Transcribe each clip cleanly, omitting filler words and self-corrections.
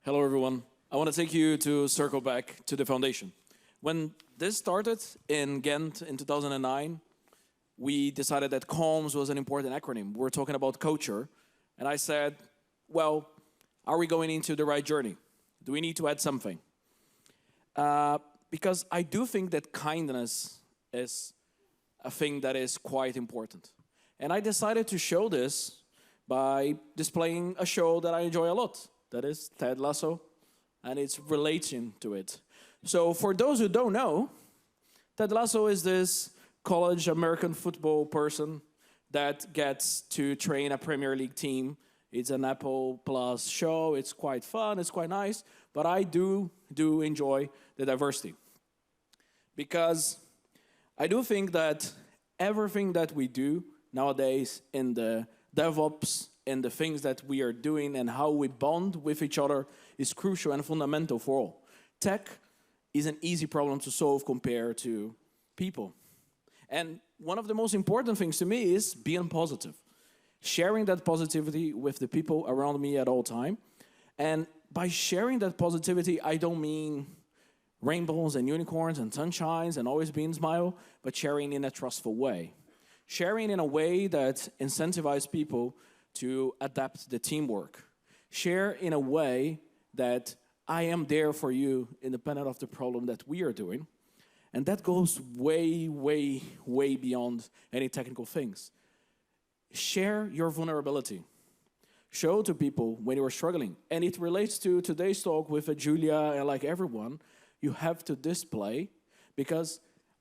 Hello, everyone. I want to take you to circle back to the foundation. When this started in Ghent in 2009, we decided that KALMS was an important acronym. We're talking about culture. And I said, well, are we going into the right journey? Do we need to add something? Because I do think that kindness is a thing that is quite important. And I decided to show this by displaying a show that I enjoy a lot. That is Ted Lasso, and it's relating to it. So for those who don't know, Ted Lasso is this college American football person that gets to train a Premier League team. It's an Apple Plus show. It's quite fun. It's quite nice. But I do enjoy the diversity. Because I do think that everything that we do nowadays in the DevOps and the things that we are doing and how we bond with each other is crucial and fundamental for all. Tech is an easy problem to solve compared to people. And one of the most important things to me is being positive. Sharing that positivity with the people around me at all time. And by sharing that positivity, I don't mean rainbows and unicorns and sunshines and always being smile, but sharing in a trustful way. Sharing in a way that incentivizes people to adapt the teamwork. Share in a way that I am there for you independent of the problem that we are doing. And that goes way, way, way beyond any technical things. Share your vulnerability. Show to people when you are struggling. And it relates to today's talk with Julia and like everyone, you have to display, because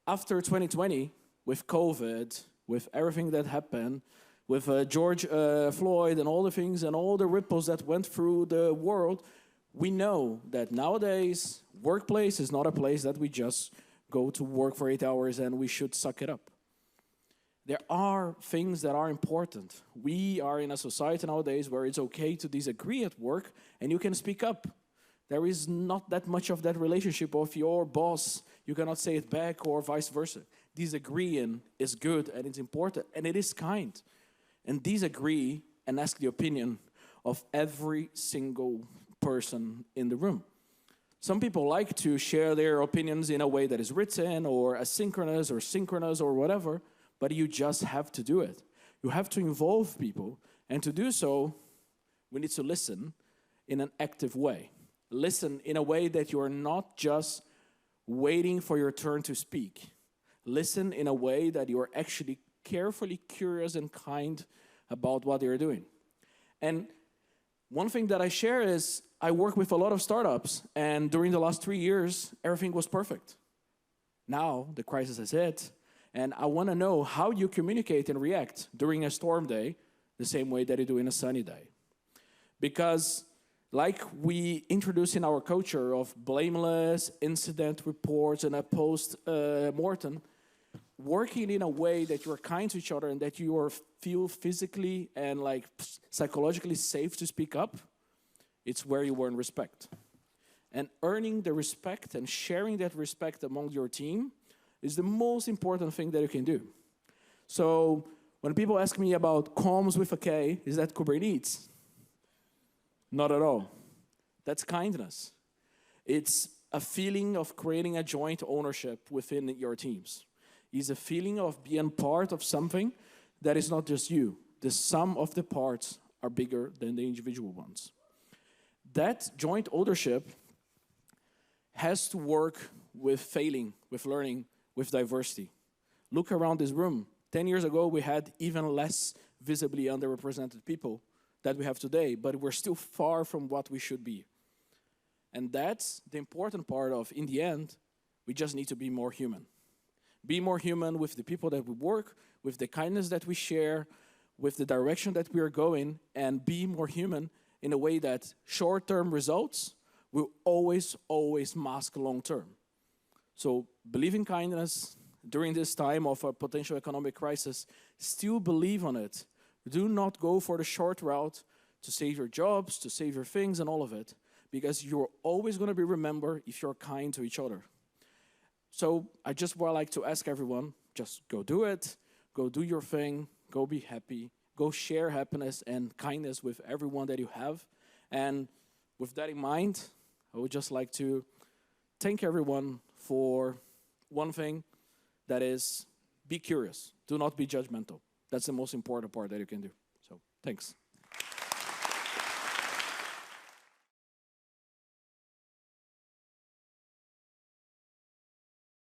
after 2020, with COVID, with everything that happened, with George Floyd and all the things and all the ripples that went through the world, we know that nowadays, workplace is not a place that we just go to work for 8 hours and we should suck it up. There are things that are important. We are in a society nowadays where it's okay to disagree at work and you can speak up. There is not that much of that relationship of your boss. You cannot say it back or vice versa. Disagreeing is good and it's important and it is kind. And disagree and ask the opinion of every single person in the room. Some people like to share their opinions in a way that is written or asynchronous or synchronous or whatever, but you just have to do it. You have to involve people, and to do so, we need to listen in an active way. Listen in a way that you are not just waiting for your turn to speak. Listen in a way that you are actually carefully curious and kind about what they're doing. And one thing that I share is I work with a lot of startups, and during the last 3 years, everything was perfect. Now, the crisis has hit, and I want to know how you communicate and react during a storm day the same way that you do in a sunny day. Because like we introduce in our culture of blameless incident reports and a post-mortem, working in a way that you're kind to each other and that you feel physically and like psychologically safe to speak up, it's where you earn respect. And earning the respect and sharing that respect among your team is the most important thing that you can do. So when people ask me about KALMS with a K, is that Kubernetes? Not at all. That's kindness. It's a feeling of creating a joint ownership within your teams. It's a feeling of being part of something that is not just you. The sum of the parts are bigger than the individual ones. That joint ownership has to work with failing, with learning, with diversity. Look around this room. 10 years ago, we had even less visibly underrepresented people that we have today, but we're still far from what we should be. And that's the important part of, in the end, we just need to be more human. Be more human with the people that we work, with the kindness that we share, with the direction that we are going, and be more human in a way that short-term results will always, always mask long-term. So believe in kindness during this time of a potential economic crisis. Still believe on it. Do not go for the short route to save your jobs, to save your things and all of it, because you're always going to be remembered if you're kind to each other. So I just would like to ask everyone, just go do it, go do your thing, go be happy, go share happiness and kindness with everyone that you have, and with that in mind, I would just like to thank everyone for one thing, that is, be curious. Do not be judgmental. That's the most important part that you can do. So, thanks.